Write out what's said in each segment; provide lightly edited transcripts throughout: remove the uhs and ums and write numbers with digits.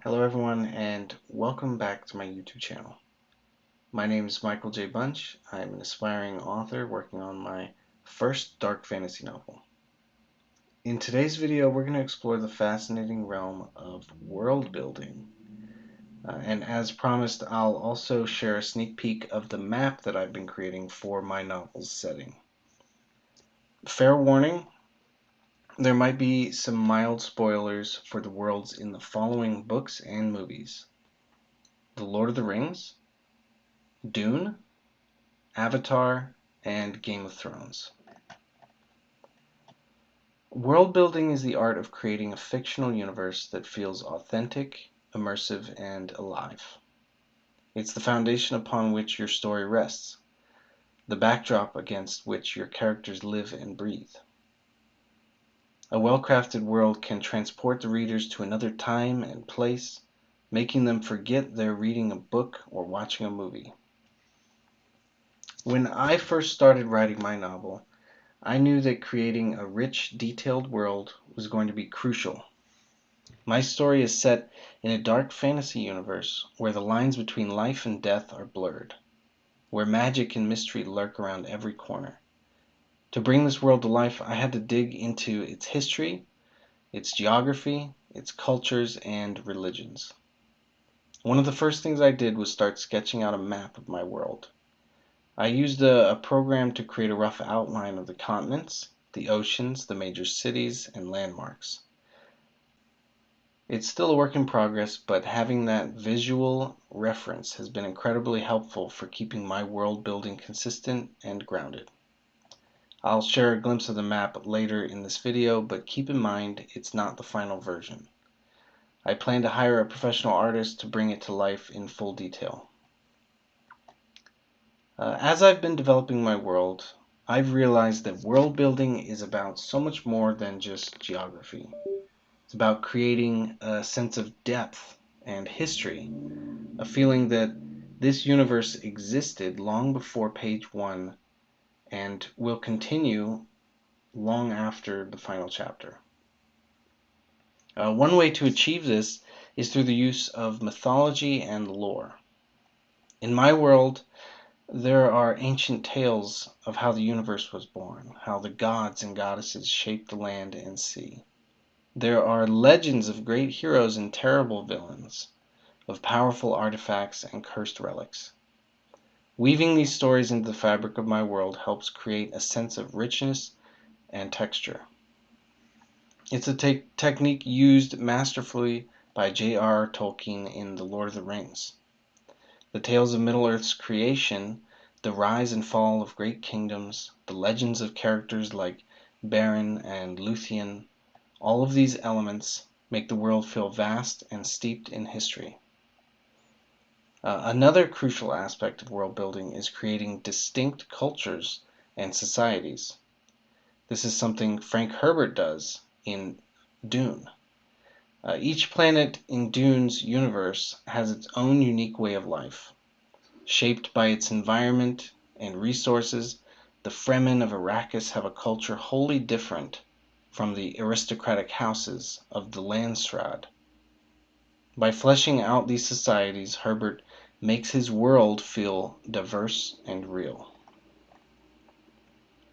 Hello everyone and welcome back to my YouTube channel. My name is Michael J. Bunch. I'm an aspiring author working on my first dark fantasy novel. In today's video we're going to explore the fascinating realm of world building. And as promised, I'll also share a sneak peek of the map that I've been creating for my novel's setting. Fair warning, there might be some mild spoilers for the worlds in the following books and movies: The Lord of the Rings, Dune, Avatar, and Game of Thrones. World building is the art of creating a fictional universe that feels authentic, immersive, and alive. It's the foundation upon which your story rests, the backdrop against which your characters live and breathe. A well-crafted world can transport the readers to another time and place, making them forget they're reading a book or watching a movie. When I first started writing my novel, I knew that creating a rich, detailed world was going to be crucial. My story is set in a dark fantasy universe where the lines between life and death are blurred, where magic and mystery lurk around every corner. To bring this world to life, I had to dig into its history, its geography, its cultures, and religions. One of the first things I did was start sketching out a map of my world. I used a program to create a rough outline of the continents, the oceans, the major cities, and landmarks. It's still a work in progress, but having that visual reference has been incredibly helpful for keeping my world building consistent and grounded. I'll share a glimpse of the map later in this video, but keep in mind it's not the final version. I plan to hire a professional artist to bring it to life in full detail. As I've been developing my world, I've realized that world building is about so much more than just geography. It's about creating a sense of depth and history, a feeling that this universe existed long before page one and will continue long after the final chapter. One way to achieve this is through the use of mythology and lore. In my world, there are ancient tales of how the universe was born, how the gods and goddesses shaped the land and sea. There are legends of great heroes and terrible villains, of powerful artifacts and cursed relics. Weaving these stories into the fabric of my world helps create a sense of richness and texture. It's a technique used masterfully by J.R.R. Tolkien in The Lord of the Rings. The tales of Middle-earth's creation, the rise and fall of great kingdoms, the legends of characters like Beren and Luthien, all of these elements make the world feel vast and steeped in history. Another crucial aspect of world building is creating distinct cultures and societies. This is something Frank Herbert does in Dune. Each planet in Dune's universe has its own unique way of life. Shaped by its environment and resources, the Fremen of Arrakis have a culture wholly different from the aristocratic houses of the Landsraad. By fleshing out these societies, Herbert makes his world feel diverse and real.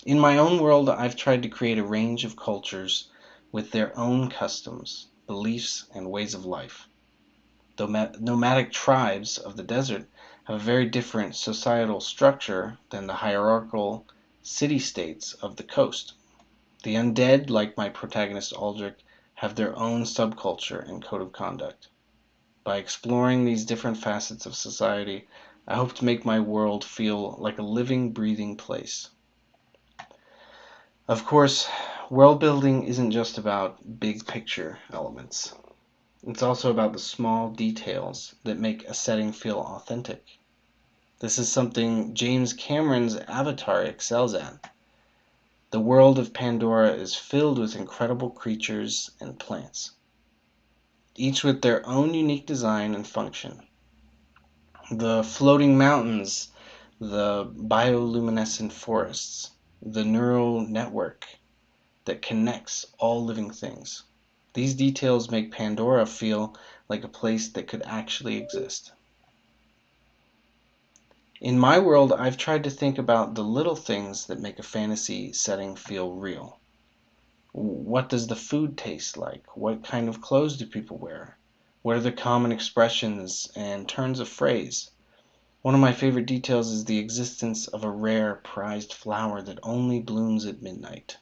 In my own world, I've tried to create a range of cultures with their own customs, beliefs, and ways of life. The nomadic tribes of the desert have a very different societal structure than the hierarchical city-states of the coast. The undead, like my protagonist Aldrich, have their own subculture and code of conduct. By exploring these different facets of society, I hope to make my world feel like a living, breathing place. Of course, world building isn't just about big picture elements. It's also about the small details that make a setting feel authentic. This is something James Cameron's Avatar excels at. The world of Pandora is filled with incredible creatures and plants, each with their own unique design and function. The floating mountains, the bioluminescent forests, the neural network that connects all living things. These details make Pandora feel like a place that could actually exist. In my world, I've tried to think about the little things that make a fantasy setting feel real. What does the food taste like? What kind of clothes do people wear? What are the common expressions and turns of phrase? One of my favorite details is the existence of a rare, prized flower that only blooms at midnight.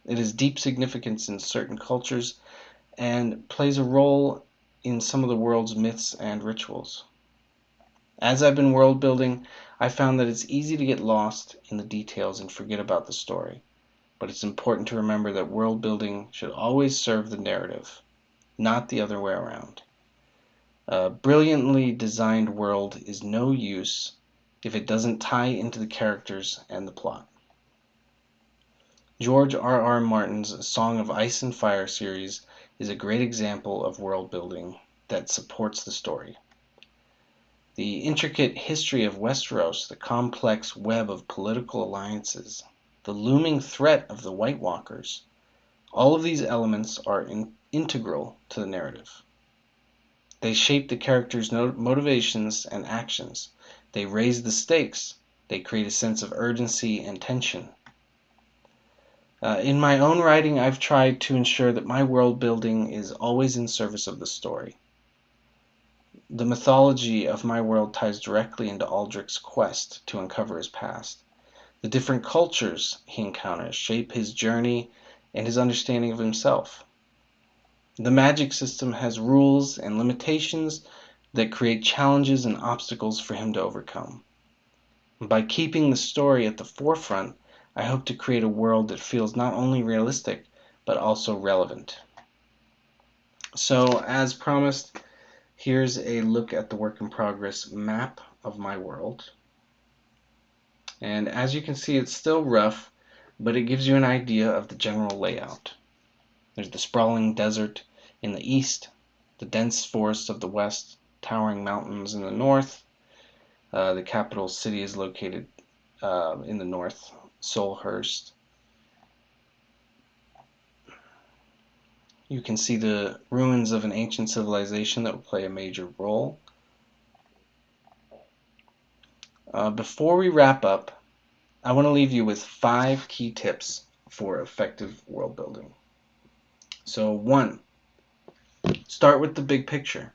It has deep significance in certain cultures and plays a role in some of the world's myths and rituals. As I've been world building, I found that it's easy to get lost in the details and forget about the story. But it's important to remember that world building should always serve the narrative, not the other way around. A brilliantly designed world is no use if it doesn't tie into the characters and the plot. George R. Martin's Song of Ice and Fire series is a great example of world building that supports the story. The intricate history of Westeros, the complex web of political alliances, the looming threat of the White Walkers, all of these elements are integral to the narrative. They shape the characters' motivations and actions. They raise the stakes. They create a sense of urgency and tension. In my own writing, I've tried to ensure that my world building is always in service of the story. The mythology of my world ties directly into Aldrich's quest to uncover his past. The different cultures he encounters shape his journey and his understanding of himself. The magic system has rules and limitations that create challenges and obstacles for him to overcome. By keeping the story at the forefront, I hope to create a world that feels not only realistic, but also relevant. So, as promised, here's a look at the work in progress map of my world. And as you can see, it's still rough, but it gives you an idea of the general layout. There's the sprawling desert in the east, the dense forests of the west, towering mountains in the north. The capital city is located in the north, Solhurst. You can see the ruins of an ancient civilization that will play a major role. Before we wrap up, I want to leave you with 5 key tips for effective world building. So 1, start with the big picture,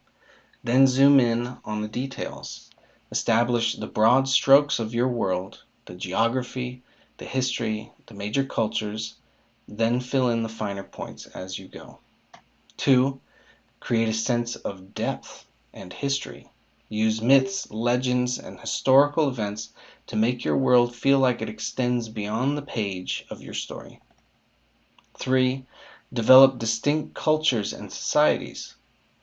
then zoom in on the details. Establish the broad strokes of your world, the geography, the history, the major cultures, then fill in the finer points as you go. 2, create a sense of depth and history. Use myths, legends, and historical events to make your world feel like it extends beyond the page of your story. 3, develop distinct cultures and societies.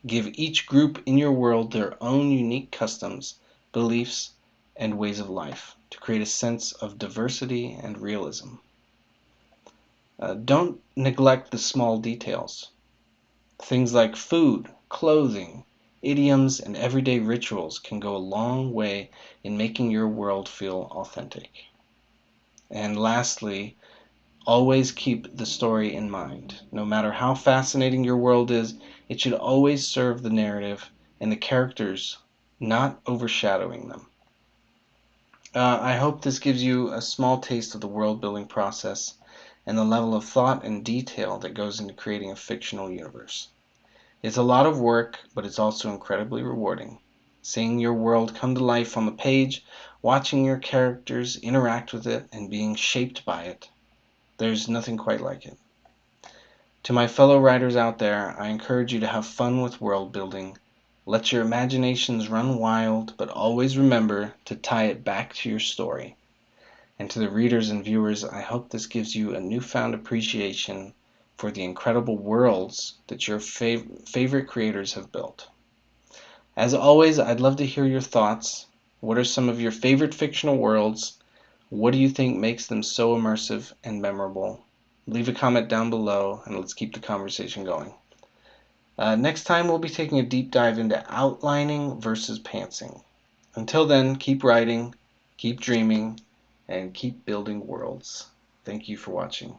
Give each group in your world their own unique customs, beliefs, and ways of life to create a sense of diversity and realism. Don't neglect the small details. Things like food, clothing, idioms, and everyday rituals can go a long way in making your world feel authentic. And lastly, always keep the story in mind. No matter how fascinating your world is, it should always serve the narrative and the characters, not overshadowing them. I hope this gives you a small taste of the world building process and the level of thought and detail that goes into creating a fictional universe. It's a lot of work, but it's also incredibly rewarding. Seeing your world come to life on the page, watching your characters interact with it, and being shaped by it. There's nothing quite like it. To my fellow writers out there, I encourage you to have fun with world building. Let your imaginations run wild, but always remember to tie it back to your story. And to the readers and viewers, I hope this gives you a newfound appreciation for the incredible worlds that your favorite creators have built. As always, I'd love to hear your thoughts. What are some of your favorite fictional worlds? What do you think makes them so immersive and memorable? Leave a comment down below and let's keep the conversation going. Next time we'll be taking a deep dive into outlining versus pantsing. Until then, keep writing, keep dreaming, and keep building worlds. Thank you for watching.